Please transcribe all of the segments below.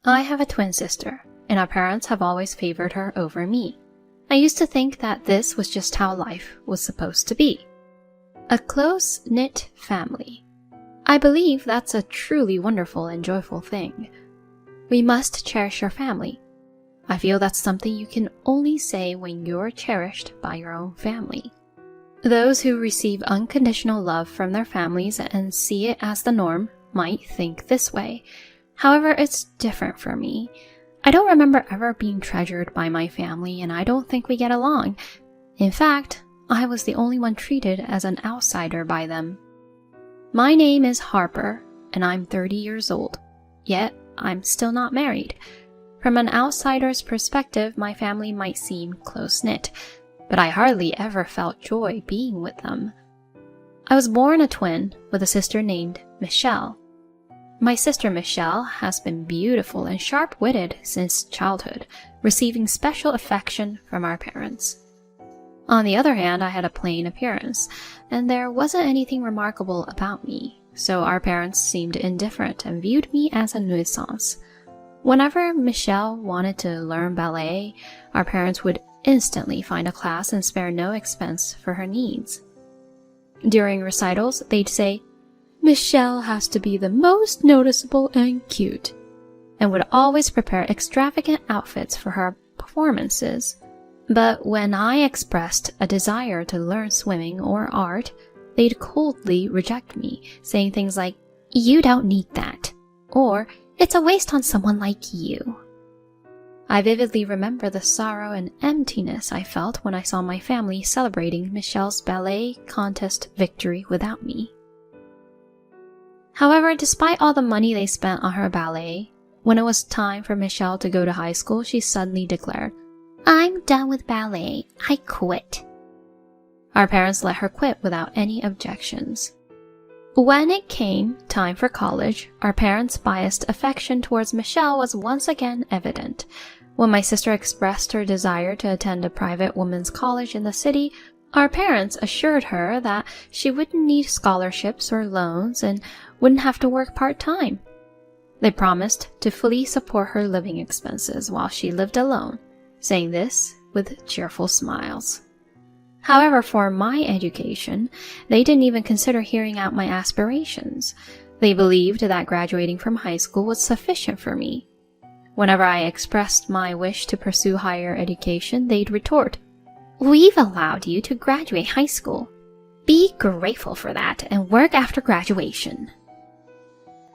I have a twin sister, and our parents have always favored her over me. I used to think that this was just how life was supposed to be. A close-knit family. I believe that's a truly wonderful and joyful thing. We must cherish our family. I feel that's something you can only say when you're cherished by your own family. Those who receive unconditional love from their families and see it as the norm might think this way. However, it's different for me. I don't remember ever being treasured by my family, and I don't think we get along. In fact, I was the only one treated as an outsider by them. My name is Harper, and I'm 30 years old. Yet, I'm still not married. From an outsider's perspective, my family might seem close-knit, but I hardly ever felt joy being with them. I was born a twin with a sister named Michelle. My sister Michelle has been beautiful and sharp-witted since childhood, receiving special affection from our parents. On the other hand, I had a plain appearance, and there wasn't anything remarkable about me, so our parents seemed indifferent and viewed me as a nuisance. Whenever Michelle wanted to learn ballet, our parents would instantly find a class and spare no expense for her needs. During recitals, they'd say, "Michelle has to be the most noticeable and cute," and would always prepare extravagant outfits for her performances. But when I expressed a desire to learn swimming or art, they'd coldly reject me, saying things like, "You don't need that," or "It's a waste on someone like you." I vividly remember the sorrow and emptiness I felt when I saw my family celebrating Michelle's ballet contest victory without me. However, despite all the money they spent on her ballet, when it was time for Michelle to go to high school, she suddenly declared, "I'm done with ballet. I quit." Our parents let her quit without any objections. When it came time for college, our parents' biased affection towards Michelle was once again evident. When my sister expressed her desire to attend a private women's college in the city, our parents assured her that she wouldn't need scholarships or loans and wouldn't have to work part-time. They promised to fully support her living expenses while she lived alone, saying this with cheerful smiles. However, for my education, they didn't even consider hearing out my aspirations. They believed that graduating from high school was sufficient for me. Whenever I expressed my wish to pursue higher education, they'd retort, "We've allowed you to graduate high school. Be grateful for that and work after graduation."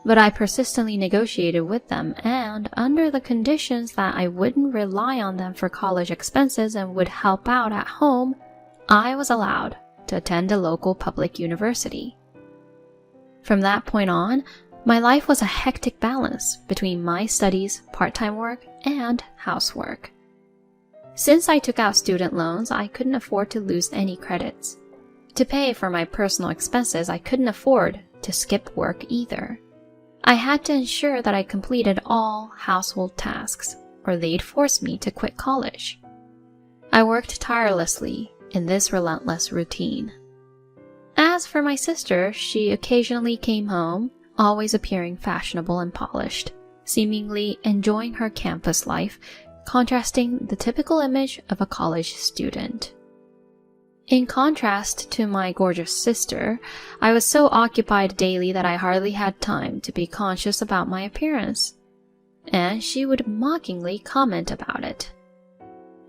But I persistently negotiated with them, and under the conditions that I wouldn't rely on them for college expenses and would help out at home, I was allowed to attend a local public university. From that point on, my life was a hectic balance between my studies, part-time work, and housework. Since I took out student loans, I couldn't afford to lose any credits. To pay for my personal expenses, I couldn't afford to skip work either. I had to ensure that I completed all household tasks, or they'd force me to quit college. I worked tirelessly in this relentless routine. As for my sister, she occasionally came home, always appearing fashionable and polished, seemingly enjoying her campus life, contrasting the typical image of a college student. In contrast to my gorgeous sister, I was so occupied daily that I hardly had time to be conscious about my appearance, and she would mockingly comment about it.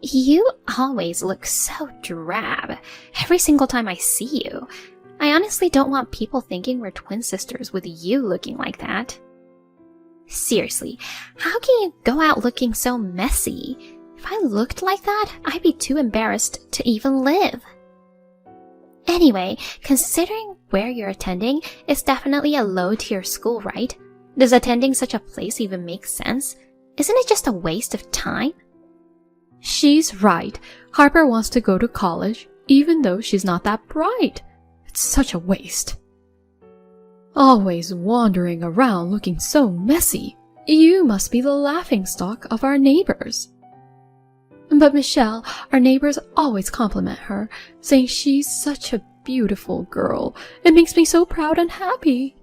"You always look so drab, every single time I see you. I honestly don't want people thinking we're twin sisters with you looking like that. Seriously, how can you go out looking so messy? If I looked like that, I'd be too embarrassed to even live. Anyway, considering where you're attending, it's definitely a low-tier school, right? Does attending such a place even make sense? Isn't it just a waste of time?" "She's right. Harper wants to go to college, even though she's not that bright. It's such a waste. Always wandering around looking so messy. You must be the laughingstock of our neighbors." "But Michelle, our neighbors always compliment her, saying she's such a beautiful girl. It makes me so proud and happy."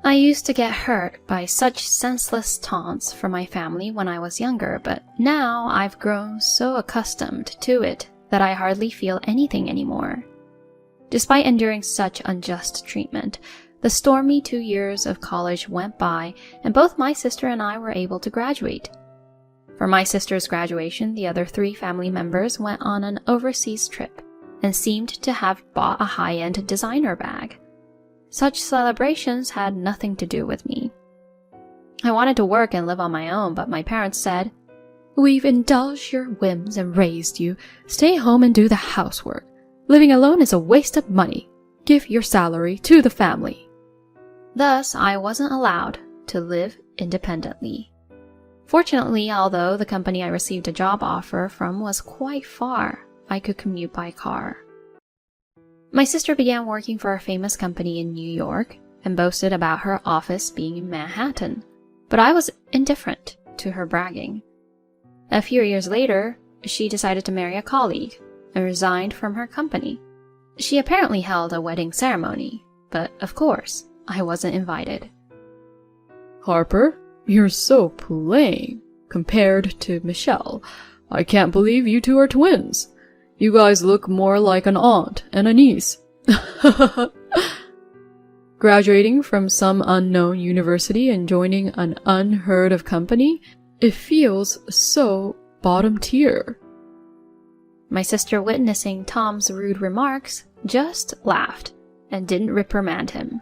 I used to get hurt by such senseless taunts from my family when I was younger, but now I've grown so accustomed to it that I hardly feel anything anymore. Despite enduring such unjust treatment, the stormy 2 years of college went by, and both my sister and I were able to graduate. For my sister's graduation, the other 3 family members went on an overseas trip and seemed to have bought a high-end designer bag. Such celebrations had nothing to do with me. I wanted to work and live on my own, but my parents said, "We've indulged your whims and raised you. Stay home and do the housework. Living alone is a waste of money. Give your salary to the family." Thus, I wasn't allowed to live independently. Fortunately, although the company I received a job offer from was quite far, I could commute by car. My sister began working for a famous company in New York and boasted about her office being in Manhattan, but I was indifferent to her bragging. A few years later, she decided to marry a colleague and resigned from her company. She apparently held a wedding ceremony, but of course, I wasn't invited. "Harper, you're so plain compared to Michelle. I can't believe you two are twins. You guys look more like an aunt and a niece." Graduating from some unknown university and joining an unheard of company, it feels so bottom tier. My sister, witnessing Tom's rude remarks, just laughed and didn't reprimand him.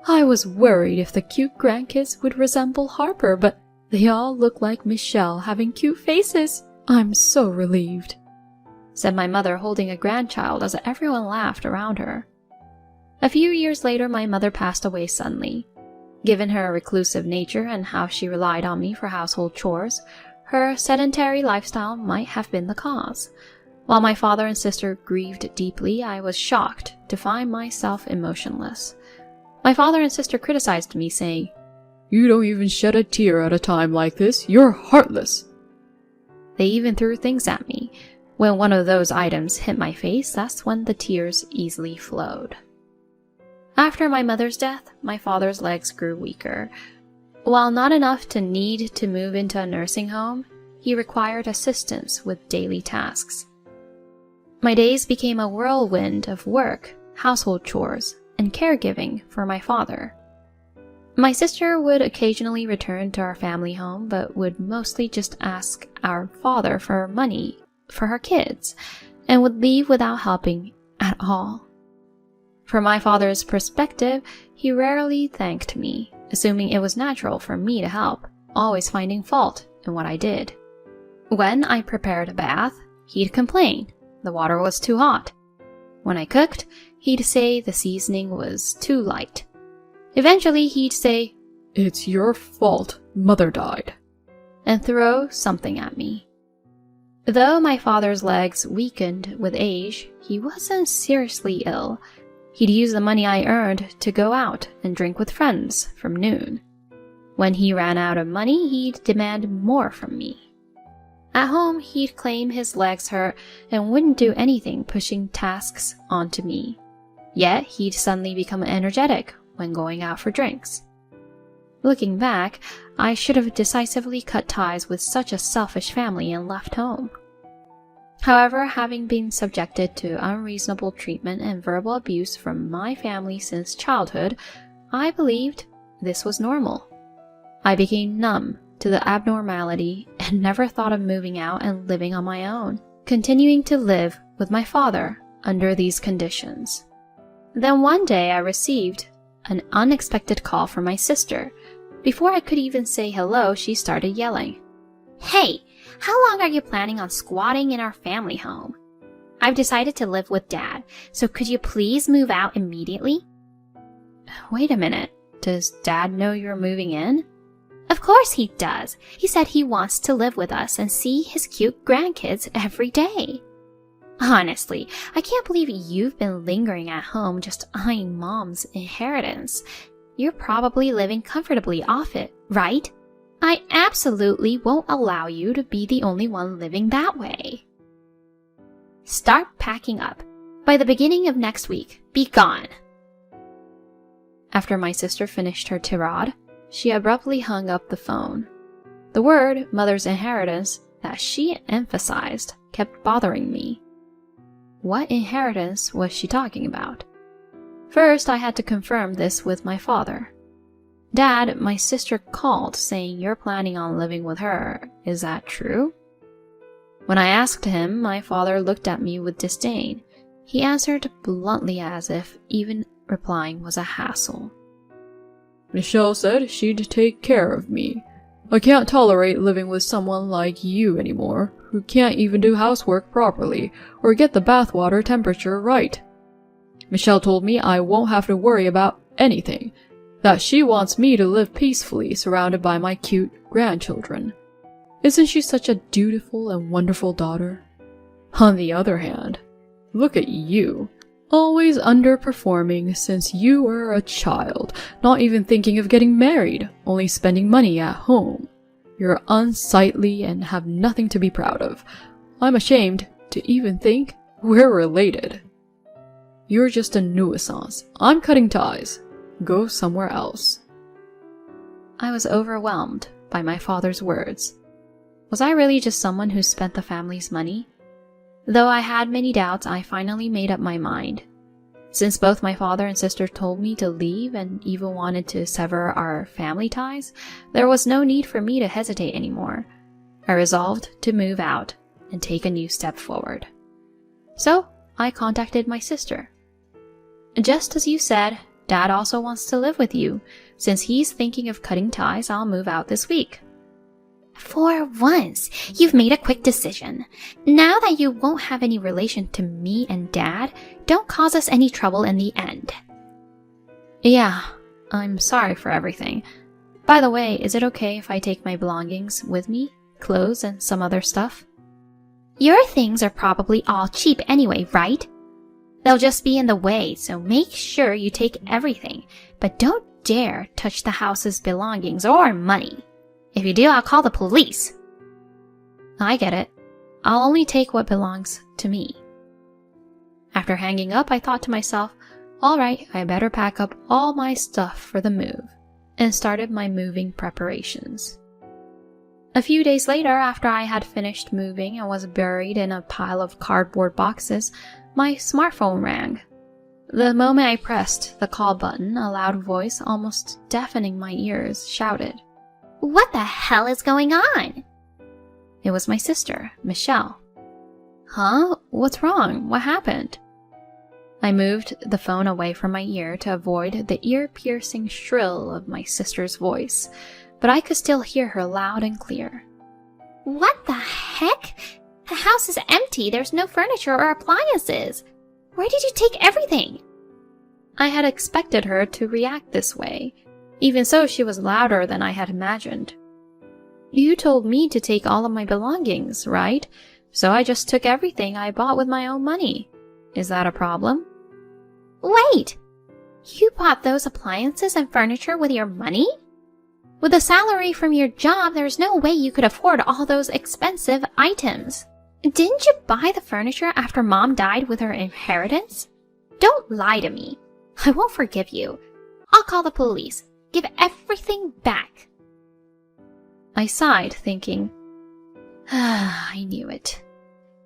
"I was worried if the cute grandkids would resemble Harper, but they all look like Michelle having cute faces. I'm so relieved," said my mother, holding a grandchild as everyone laughed around her. A few years later, my mother passed away suddenly. Given her reclusive nature and how she relied on me for household chores, her sedentary lifestyle might have been the cause. While my father and sister grieved deeply, I was shocked to find myself emotionless. My father and sister criticized me, saying, "You don't even shed a tear at a time like this. You're heartless." They even threw things at me. When one of those items hit my face, that's when the tears easily flowed. After my mother's death, my father's legs grew weaker. While not enough to need to move into a nursing home, he required assistance with daily tasks. My days became a whirlwind of work, household chores, and caregiving for my father. My sister would occasionally return to our family home, but would mostly just ask our father for money for her kids, and would leave without helping at all. From my father's perspective, he rarely thanked me, assuming it was natural for me to help, always finding fault in what I did. When I prepared a bath, he'd complain the water was too hot. When I cooked, he'd say the seasoning was too light. Eventually, he'd say, "It's your fault Mother died," and throw something at me. Though my father's legs weakened with age, he wasn't seriously ill. He'd use the money I earned to go out and drink with friends from noon. When he ran out of money, he'd demand more from me. At home, he'd claim his legs hurt and wouldn't do anything pushing tasks onto me. Yet, he'd suddenly become energetic when going out for drinks. Looking back, I should have decisively cut ties with such a selfish family and left home. However, having been subjected to unreasonable treatment and verbal abuse from my family since childhood, I believed this was normal. I became numb to the abnormality and never thought of moving out and living on my own, continuing to live with my father under these conditions. Then one day I received an unexpected call from my sister. Before I could even say hello, she started yelling, "Hey! How long are you planning on squatting in our family home? I've decided to live with Dad, so could you please move out immediately?" Wait a minute, does Dad know you're moving in? Of course he does. He said he wants to live with us and see his cute grandkids every day. Honestly, I can't believe you've been lingering at home just eyeing Mom's inheritance. You're probably living comfortably off it, right? I absolutely won't allow you to be the only one living that way. Start packing up. By the beginning of next week, be gone. After my sister finished her tirade, she abruptly hung up the phone. The word mother's inheritance that she emphasized kept bothering me. What inheritance was she talking about? First, I had to confirm this with my father. Dad, my sister called saying you're planning on living with her. Is that true? When I asked him, my father looked at me with disdain. He answered bluntly as if even replying was a hassle. Michelle said she'd take care of me. I can't tolerate living with someone like you anymore, who can't even do housework properly or get the bathwater temperature right. Michelle told me I won't have to worry about anything, that she wants me to live peacefully surrounded by my cute grandchildren. Isn't she such a dutiful and wonderful daughter? On the other hand, look at you, always underperforming since you were a child, not even thinking of getting married, only spending money at home. You're unsightly and have nothing to be proud of. I'm ashamed to even think we're related. You're just a nuisance. I'm cutting ties. Go somewhere else. I was overwhelmed by my father's words. Was I really just someone who spent the family's money? Though I had many doubts, I finally made up my mind. Since both my father and sister told me to leave and even wanted to sever our family ties, there was no need for me to hesitate anymore. I resolved to move out and take a new step forward. So, I contacted my sister. Just as you said, Dad also wants to live with you. Since he's thinking of cutting ties, I'll move out this week. For once, you've made a quick decision. Now that you won't have any relation to me and Dad, don't cause us any trouble in the end. Yeah, I'm sorry for everything. By the way, is it okay if I take my belongings with me? Clothes and some other stuff? Your things are probably all cheap anyway, right? They'll just be in the way, so make sure you take everything. But don't dare touch the house's belongings or money. If you do, I'll call the police. I get it. I'll only take what belongs to me. After hanging up, I thought to myself, alright, I better pack up all my stuff for the move, and started my moving preparations. A few days later, after I had finished moving and was buried in a pile of cardboard boxes, my smartphone rang. The moment I pressed the call button, a loud voice, almost deafening my ears, shouted, "What the hell is going on?" It was my sister, Michelle. Huh? What's wrong? What happened? I moved the phone away from my ear to avoid the ear-piercing shrill of my sister's voice, but I could still hear her loud and clear. What the heck? The house is empty. There's no furniture or appliances. Where did you take everything? I had expected her to react this way. Even so, she was louder than I had imagined. You told me to take all of my belongings, right? So I just took everything I bought with my own money. Is that a problem? Wait! You bought those appliances and furniture with your money? With a salary from your job, there's no way you could afford all those expensive items. Didn't you buy the furniture after Mom died with her inheritance? Don't lie to me. I won't forgive you. I'll call the police. Give everything back. I sighed, thinking, I knew it,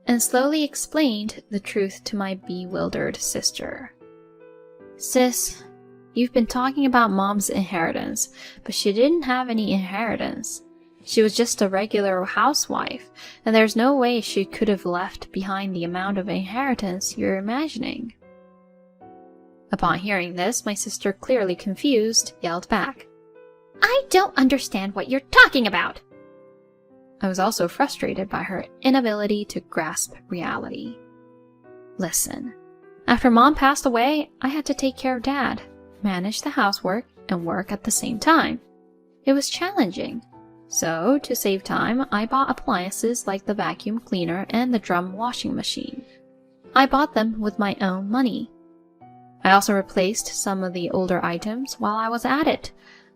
and slowly explained the truth to my bewildered sister. Sis, you've been talking about Mom's inheritance, but she didn't have any inheritance. She was just a regular housewife, and there's no way she could have left behind the amount of inheritance you're imagining. Upon hearing this, my sister, clearly confused, yelled back, I don't understand what you're talking about! I was also frustrated by her inability to grasp reality. Listen, after Mom passed away, I had to take care of Dad, manage the housework, and work at the same time. It was challenging. So, to save time, I bought appliances like the vacuum cleaner and the drum washing machine. I bought them with my own money. I also replaced some of the older items while I was at it.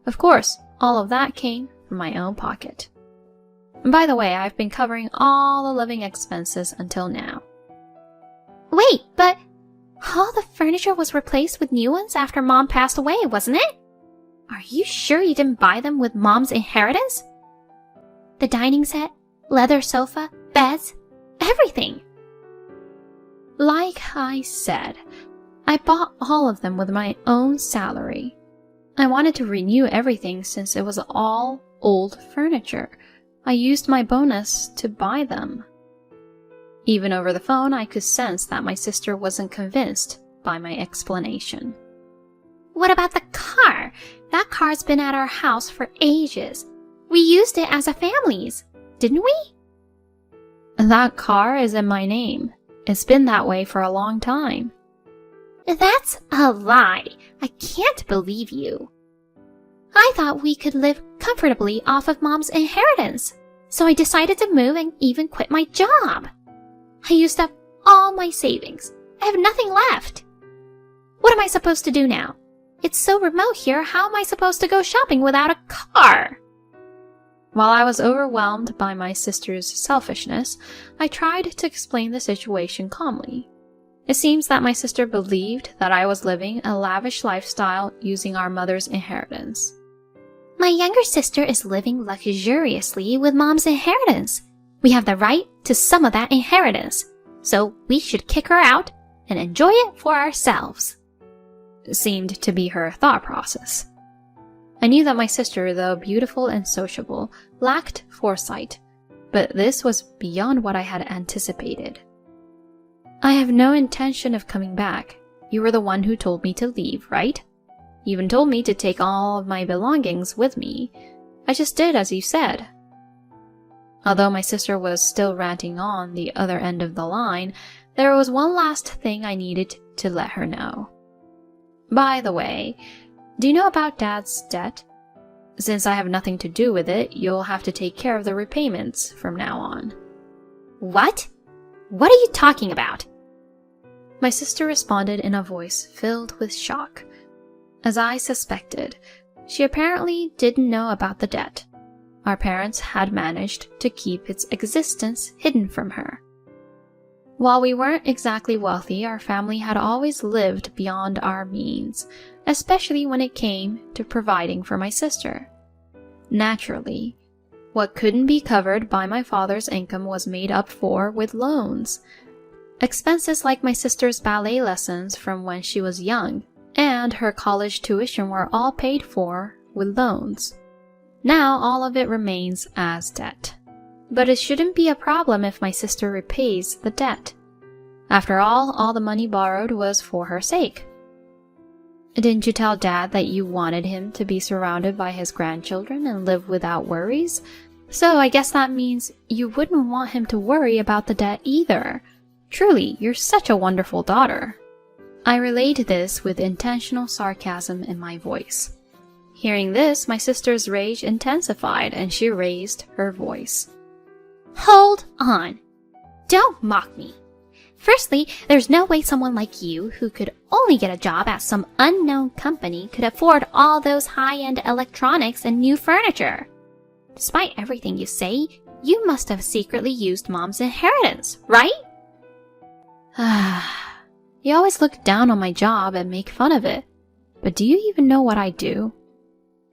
Of course, all of that came from my own pocket. And by the way, I've been covering all the living expenses until now. Wait, but All the furniture was replaced with new ones after Mom passed away, wasn't it? Are you sure you didn't buy them with Mom's inheritance? The dining set, leather sofa, beds, everything. Like I said, I bought all of them with my own salary. I wanted to renew everything since it was all old furniture. I used my bonus to buy them. Even over the phone, I could sense that my sister wasn't convinced by my explanation. What about the car? That car's been at our house for ages. We used it as a family's, didn't we? That car is in my name. It's been that way for a long time. That's a lie. I can't believe you. I thought we could live comfortably off of Mom's inheritance, so I decided to move and even quit my job. I used up all my savings. I have nothing left. What am I supposed to do now? It's so remote here, how am I supposed to go shopping without a car? While I was overwhelmed by my sister's selfishness, I tried to explain the situation calmly. It seems that my sister believed that I was living a lavish lifestyle using our mother's inheritance. My younger sister is living luxuriously with Mom's inheritance. We have the right to some of that inheritance, so we should kick her out and enjoy it for ourselves. It seemed to be her thought process. I knew that my sister, though beautiful and sociable, lacked foresight, but this was beyond what I had anticipated. I have no intention of coming back. You were the one who told me to leave, right? You even told me to take all of my belongings with me. I just did as you said. Although my sister was still ranting on the other end of the line, there was one last thing I needed to let her know. By the way, do you know about Dad's debt? Since I have nothing to do with it, you'll have to take care of the repayments from now on. What? What are you talking about? My sister responded in a voice filled with shock. As I suspected, she apparently didn't know about the debt. Our parents had managed to keep its existence hidden from her. While we weren't exactly wealthy, our family had always lived beyond our means, especially when it came to providing for my sister. Naturally, what couldn't be covered by my father's income was made up for with loans. Expenses like my sister's ballet lessons from when she was young and her college tuition were all paid for with loans. Now all of it remains as debt. But it shouldn't be a problem if my sister repays the debt. After all the money borrowed was for her sake. Didn't you tell Dad that you wanted him to be surrounded by his grandchildren and live without worries? So I guess that means you wouldn't want him to worry about the debt either. Truly, you're such a wonderful daughter. I relayed this with intentional sarcasm in my voice. Hearing this, my sister's rage intensified and she raised her voice. Hold on. Don't mock me. Firstly, there's no way someone like you, who could only get a job at some unknown company, could afford all those high-end electronics and new furniture. Despite everything you say, you must have secretly used Mom's inheritance, right? You always look down on my job and make fun of it. But do you even know what I do?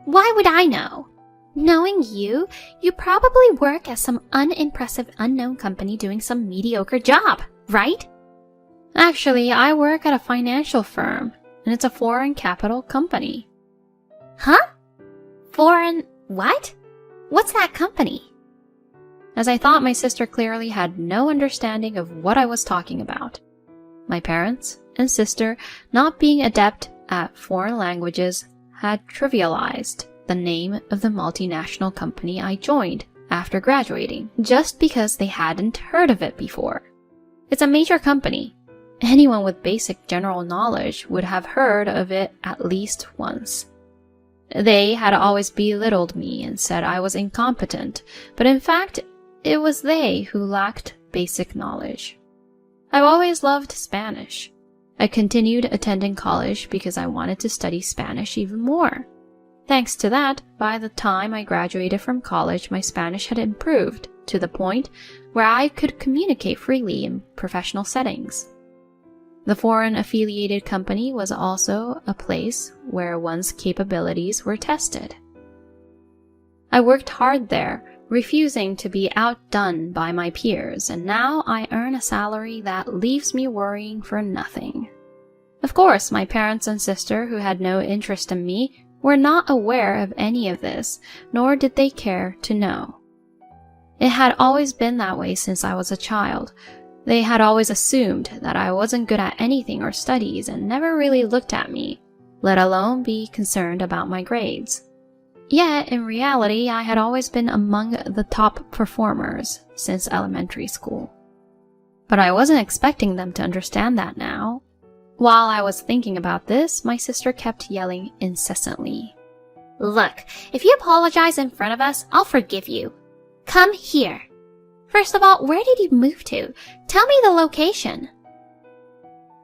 Why would I know? Knowing you, you probably work at some unimpressive unknown company doing some mediocre job, right? Actually, I work at a financial firm, and it's a foreign capital company. Huh? Foreign what? What's that company? As I thought my sister clearly had no understanding of what I was talking about. My parents and sister, not being adept at foreign languages, had trivialized the name of the multinational company I joined after graduating, just because they hadn't heard of it before. It's a major company. Anyone with basic general knowledge would have heard of it at least once. They had always belittled me and said I was incompetent, but in fact, it was they who lacked basic knowledge. I've always loved Spanish. I continued attending college because I wanted to study Spanish even more. Thanks to that, by the time I graduated from college, my Spanish had improved to the point where I could communicate freely in professional settings. The foreign-affiliated company was also a place where one's capabilities were tested. I worked hard there, refusing to be outdone by my peers, and now I earn a salary that leaves me worrying for nothing. Of course, my parents and sister, who had no interest in me, were not aware of any of this, nor did they care to know. It had always been that way since I was a child. They had always assumed that I wasn't good at anything or studies and never really looked at me, let alone be concerned about my grades. Yet, in reality, I had always been among the top performers since elementary school. But I wasn't expecting them to understand that now. While I was thinking about this, my sister kept yelling incessantly. Look, if you apologize in front of us, I'll forgive you. Come here. First of all, where did you move to? Tell me the location.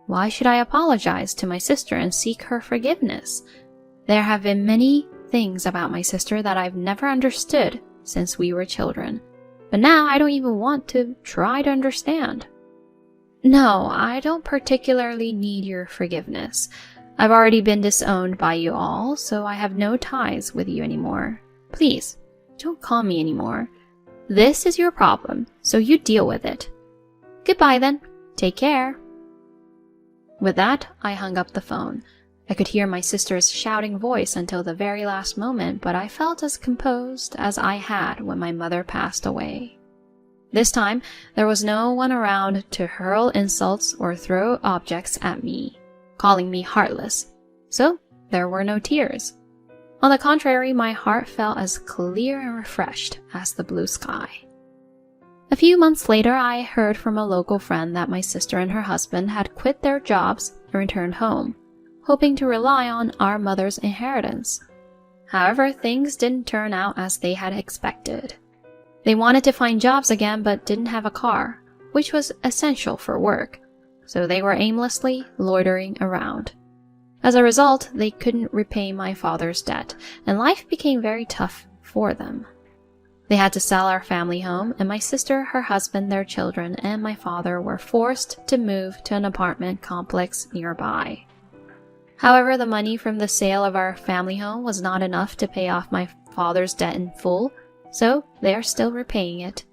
Why should I apologize to my sister and seek her forgiveness? There have been many things about my sister that I've never understood since we were children, but now I don't even want to try to understand. No, I don't particularly need your forgiveness. I've already been disowned by you all, so I have no ties with you anymore. Please, don't call me anymore. This is your problem, so you deal with it. Goodbye then. Take care. With that, I hung up the phone. I could hear my sister's shouting voice until the very last moment, but I felt as composed as I had when my mother passed away. This time, there was no one around to hurl insults or throw objects at me, calling me heartless, so there were no tears. On the contrary, my heart felt as clear and refreshed as the blue sky. A few months later, I heard from a local friend that my sister and her husband had quit their jobs and returned home, hoping to rely on our mother's inheritance. However, things didn't turn out as they had expected. They wanted to find jobs again but didn't have a car, which was essential for work, so they were aimlessly loitering around. As a result, they couldn't repay my father's debt, and life became very tough for them. They had to sell our family home, and my sister, her husband, their children, and my father were forced to move to an apartment complex nearby. However, the money from the sale of our family home was not enough to pay off my father's debt in full, so they are still repaying it.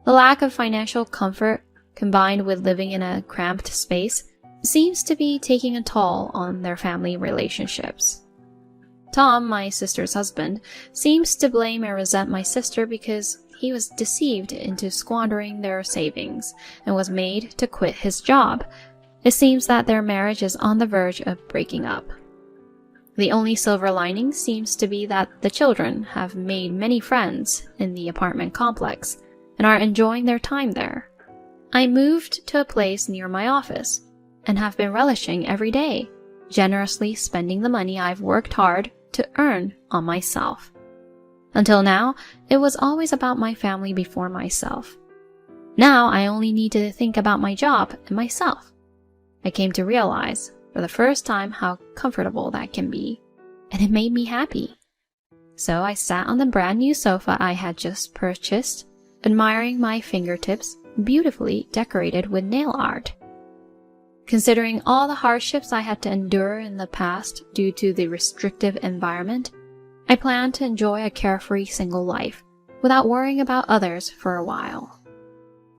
The lack of financial comfort, combined with living in a cramped space, seems to be taking a toll on their family relationships. Tom, my sister's husband, seems to blame and resent my sister because he was deceived into squandering their savings and was made to quit his job. It seems that their marriage is on the verge of breaking up. The only silver lining seems to be that the children have made many friends in the apartment complex and are enjoying their time there. I moved to a place near my office and have been relishing every day, generously spending the money I've worked hard to earn on myself. Until now, it was always about my family before myself. Now I only need to think about my job and myself. I came to realize for the first time how comfortable that can be, and it made me happy. So I sat on the brand new sofa I had just purchased, admiring my fingertips beautifully decorated with nail art. Considering all the hardships I had to endure in the past due to the restrictive environment, I plan to enjoy a carefree single life without worrying about others for a while.